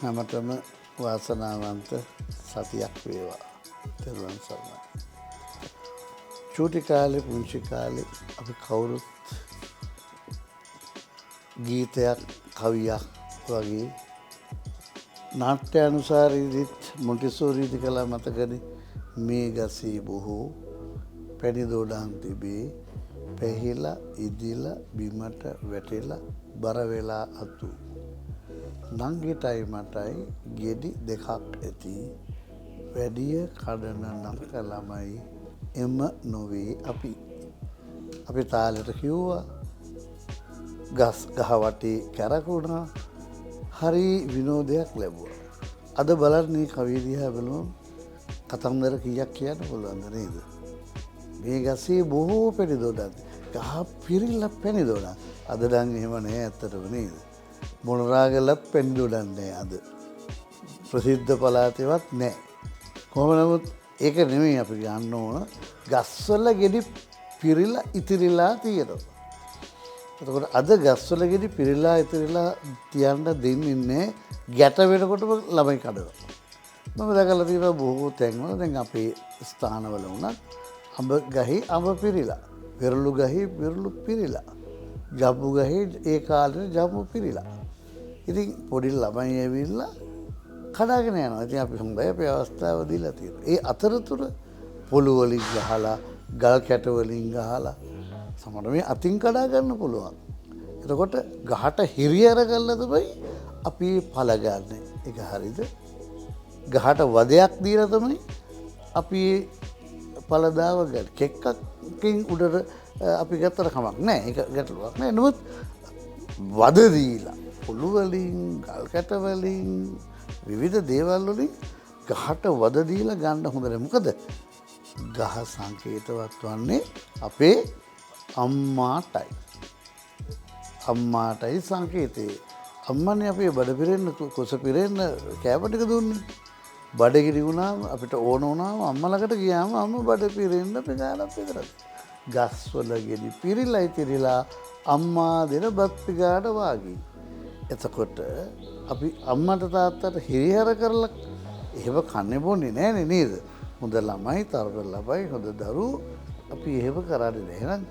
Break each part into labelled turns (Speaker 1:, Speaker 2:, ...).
Speaker 1: හැමතෙම වාසනාවන්ත සතියක් වේවා. තෙරුවන් සරණයි. චූටි කාලේ පුංචි කාලේ අපි කවුරුත් ගීතයක් කවියක් වගේ නාට්‍ය අනුසාරීදිත් මොන්ටිසෝරීදි කළා මතකද? මේ ගසේ බොහෝ පැණි දොඩම් තිබේ පැහිලා ඉදිලා බිමට වැටිලා බර වෙලා අතු නංගිටයි මටයි ගෙඩි දෙකක් ඇති වැඩිය කඩන නරක ළමයි එම නොවේ අපි තාලෙට කිව්වා ගස් ගහ වටේ කැරකුණා හරි විනෝදයක් ලැබුවා. අද බලන්න මේ කවිය දිහා බලුවම කතන්දර කීයක් කියන්න පුළුවන්ද නේද? මේ ගසේ බොහෝ පැණි දොඩම් ගහ පිරිලා පැණි දොඩම් අද නම් එහෙම නෑ ඇත්තටම නේද? මොනරාගලත් පැණි දොඩම් නෑ අද. ප්‍රසිද්ධ පළාතේවත් නෑ. කොහොම නමුත් ඒක නෙමෙයි අපි ගන්න ඕන. ගස්වල ගෙඩි පිරිලා ඉතිරිලා තියෙනවා. එතකොට අද ගස්වල ගෙඩි පිරිලා ඉතිරිලා තියන්න දෙන්නේ නැහැ. ගැට වෙනකොටම ළමයි කඩනවා. මම දැකලා තියෙනවා බොහෝ තැන්වල දැන් අපේ ස්ථානවල වුණත් අඹ ගහේ අඹ පිරිලා, පෙරළු ගහේ පෙරළු පිරිලා, ජම්බු ගහේ ඒ කාලේ ජම්බු පිරිලා. ඉතින් පොඩි ළමයි ඇවිල්ලා කඩාගෙන යනවා. ඉතින් අපි හොඳයි අපේ අවස්ථාව දීලා තියෙනවා. ඒ අතරතුර පොළු වලින් ගහලා, ගල් කැට වලින් ගහලා සමහර මේ අතින් කඩා ගන්න පුළුවන්. එතකොට ගහට හිරියර කරලා තමයි අපි පළ ගන්න. ඒක හරියද? ගහට වදයක් දීලා තමයි අපි පළදාව ගන්න. කෙක්කකින් උඩට අපි ගත්තට කමක් නැහැ. ඒක ගැටලුවක් නෑ. නමුත් වද දීලා පොළු වලින්, ගල් කැට වලින්, විවිධ දේවල් වලින් ගහට වද දීලා ගන්න හොඳ නැහැ. මොකද ගහ සංකේතවත් වන්නේ අපේ අම්මාටයි. අම්මාටයි සංකේතේ. අම්මනේ අපේ බඩ පිරෙන්න කුස පිරෙන්න කෑම ටික දුන්නේ. බඩගිනි වුණාම අපිට ඕන වුණාම අම්මා ළඟට ගියාම අම්මා බඩ පිරෙන්න අපි කාලා විතරයි. ගස්වල ගෙඩි පිරිලා ඉතිරිලා අම්මා දෙන බත් පිගාට වාගේ. එතකොට අපි අම්මට තාත්තට හිරිහැර කරලා එහෙම කන්නේ බොන්නේ නෑනේ නේද? හොඳ ළමයි, තරබ ළමයි, හොඳ දරුවෝ අපි එහෙම කරන්නේ නැහැ. එහෙනම්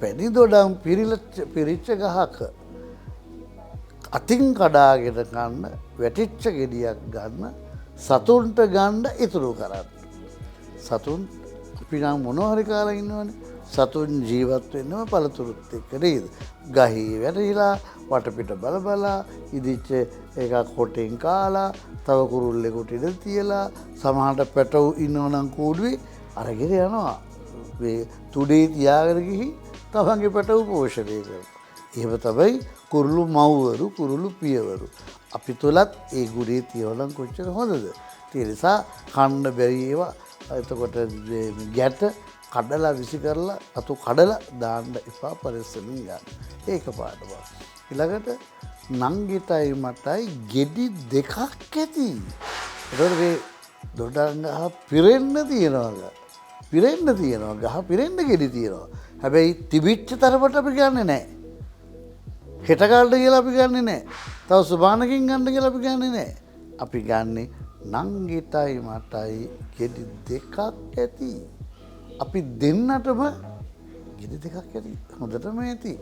Speaker 1: පැණි දොඩම් පිරිච්ච ගහක අතින් කඩාගෙන ගන්න, වැටිච්ච ගෙඩියක් ගන්න, සතුන්ට ගන්න ඉතුරු කරන්න. සතුන් අපි නම් මොනවා හරි කාලා ඉන්නවනේ. සතුන් ජීවත් වෙන්නම පළතුරුත් එක්ක නේද? ගහේ වැටිලා වටපිට බල ඉදිච්ච එකක් හොටෙන් කාලා, තව කුරුල්ලෙකුට ඉඳ තියලා, සමහරට පැටවු ඉන්නවනම් කූඩුවේ අරගෙන යනවා. මේ තුඩේ තියාගෙන ගිහින් තමන්ගේ පැටවු පෝෂණය කරනවා. එහෙම තමයි කුරුළු මව්වරු, කුරුළු පියවරු. අපි තුලත් ඒ ගුණේ තියවනම් කොච්චර හොඳද? ඒ නිසා කන්න බැරි ඒවා එතකොට ගැට කඩලා විසි කරලා අතු කඩලා දාන්න එපා, පරිස්සමින් ගන්න. ඒක පාඩම. ඊළඟට නංගිටයි මටයි ගෙඩි දෙකක් ඇති. ඒතකොට මේ දොඩම් ගහ පිරෙන්න තියනවා. පිරෙන්න තියෙනවා. ගහ පිරෙන්න ගෙඩි තියෙනවා. හැබැයි තිබිච්ච තරමට අපි ගන්නෙ නැහැ. හෙට කාලට කියලා අපි ගන්නෙ නැහැ. තව සුබානකින් ගන්න කියලා අපි ගන්නෙ නැහැ. අපි ගන්නෙ නංගිටයි මටයි ගෙඩි දෙකක් ඇති. අපි දෙන්නටම ගෙඩි දෙකක් ඇති. හොඳටම ඇති.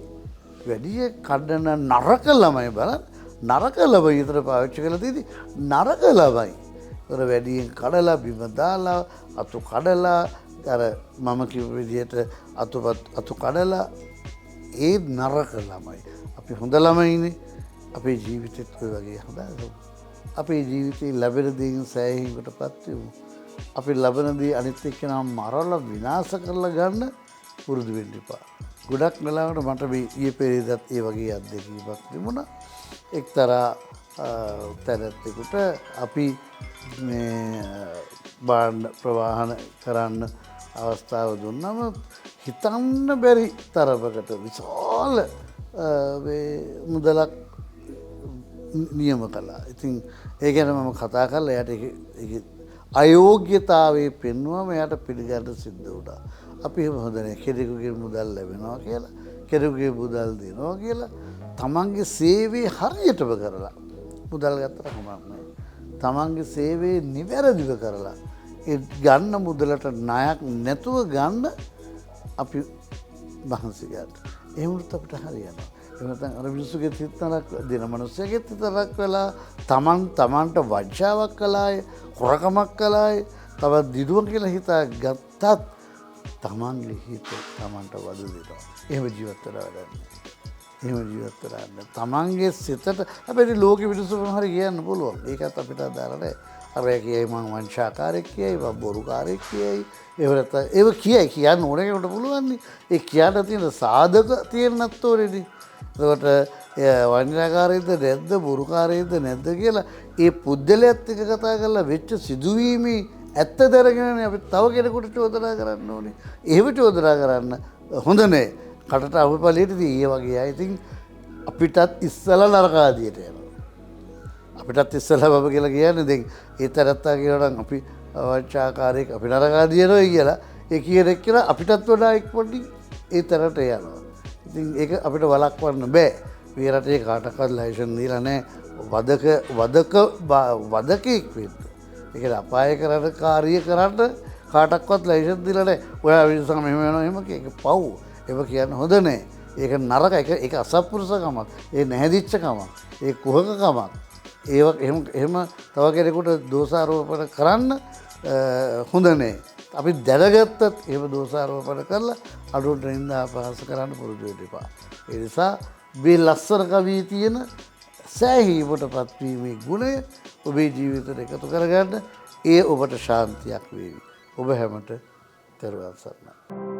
Speaker 1: වැඩිය කඩන නරක ළමයි බලන්න. නරක ළමයි විතර පාවිච්චි කරලා තියෙදි නරක ළමයි. ඒතර වැඩියෙන් කඩලා බිම දාලා අතු කඩලා අර මම කිව්ව විදිහට අතු කඩලා ඒ නරක ළමයි. අපි හොඳ ළමයිනේ. අපේ ජීවිතෙත් ඔය වගේ හදාගමු. අපේ ජීවිතේ ලැබෙන දේෙන් සෑහීමකටපත් වෙමු. අපි ලබන දේ අනිත් එක්කෙනා මරලා විනාශ කරලා ගන්න පුරුදු වෙන්න එපා. ගොඩක් වෙලාවට මට මේ ඊයේ පෙරේදත් ඒ වගේ අත්දැකීමක් තිබුණා. එක්තරා තැනැත්තෙකුට අපි මේ බාණ්ඩ ප්‍රවාහන කරන්න අවස්ථාව දුන්නම හිතන්න බැරි තරමකට විශාල මුදලක් නියම කළා. ඉතින් ඒ ගැන මම කතා කරලා එයාට අයෝග්‍යතාවයේ පෙන්වුවම එයාට පිළිගන්න සිද්ධ වුණා. අපි එහෙම හොඳ නැහැ. කෙනෙකුගේ මුදල් ලැබෙනවා කියලා, කෙනෙකුගේ මුදල් දෙනවා කියලා තමන්ගේ සේවය හරියටම කරලා මුදල් ගත්තට කමක් නැහැ. තමන්ගේ සේවයේ නිවැරදිව කරලා ඒ ගන්න මුදලට ණයක් නැතුව ගන්න අපි මහන්සි ගන්න. එහෙම වුණොත් අපිට හරියනවා. එහෙම නැත්නම් අර මිනිස්සුගේ තිත්තරක් දෙන මිනිස්සුගේ තිත්තරක් වෙලා තමන්ට වංචාවක් කළාය, හොරකමක් කළාය, තවත් දිදුව කියලා හිතා ගත්තත් තමන්ගේ හිත තමන්ට වද දෙනවා. එහෙම ජීවත් වෙලා වැඩන්නේ. එහෙම ජීවත් වෙලා තමන්ගේ සිතට හැබැයි ලෝකෙ මිනිස්සුන්ට හරි කියන්න පුළුවන්. ඒකත් අපිට අදාළ නැහැ. අර කියයි මං වංචාකාරයෙක් කියයි, මං බොරුකාරයෙක් කියයි. ඒව නැත්නම් ඒව කියයි කියන්න ඕන කෙනෙකුට පුළුවන් නේ. ඒ කියන්න තියෙන සාධක තියෙන්නත් ඕනේනේ. එතකොට වංචාකාරයෙක්ද නැද්ද, බොරුකාරයෙක්ද නැද්ද කියලා ඒ පුද්ගලයාත් එක්ක කතා කරලා වෙච්ච සිදුවීමේ ඇත්ත දරගෙනනේ අපි තව කෙනෙකුට චෝදනා කරන්න ඕනේ. එහෙම චෝදනා කරන්න හොඳ නැහැ. කටට අවපලයටදී ඒ වගේ අය ඉතින් අපිටත් ඉස්සලා නරකාදියට යනවා. අපිටත් ඉස්සලා බබ කියලා කියන්නේ දැන් ඒ තරත්තා කියනවා නම් අපි වංචාකාරයෙක් අපි නරකාදියනවා කියලා ඒ කියන එක කියලා අපිටත් වඩා එක්පොඩි ඒ තරට යනවා. ඉතින් ඒක අපිට වළක්වන්න බෑ. මේ රටේ කාටවත් ලයිසන් දීලා නැහැ වදකෙක් වෙන්න. ඒක අපාය කරන කාර්ය කරන්න කාටවත් ලයිසන් දීලා නැහැ. ඔයා විශ්වාස මෙහෙම වෙනවා එහෙම ඒක පව්. ඒක කියන්න හොඳ නෑ. ඒක නරක ඒක අසත්පුරුෂකමක්. ඒ නැහැදිච්චකමක්. ඒ කුහකකමක්. එහෙම තව කෙනෙකුට දෝෂාරෝපණ කරන්න හොඳ නෑ. අපි දැනගත්තත් එහෙම දෝෂාරෝපණ කරලා අඩුවට නින්දා අපහාස කරන්න පුරුදු වෙන්න එපා. ඒ නිසා මේ ලස්සන කවියේ තියෙන සෑහීමටපත් වීමේ ගුණය ඔබේ ජීවිතයට එකතු කරගන්න. ඒ ඔබට ශාන්තියක් වේවි. ඔබ හැමට තෙරුවන් සරණයි.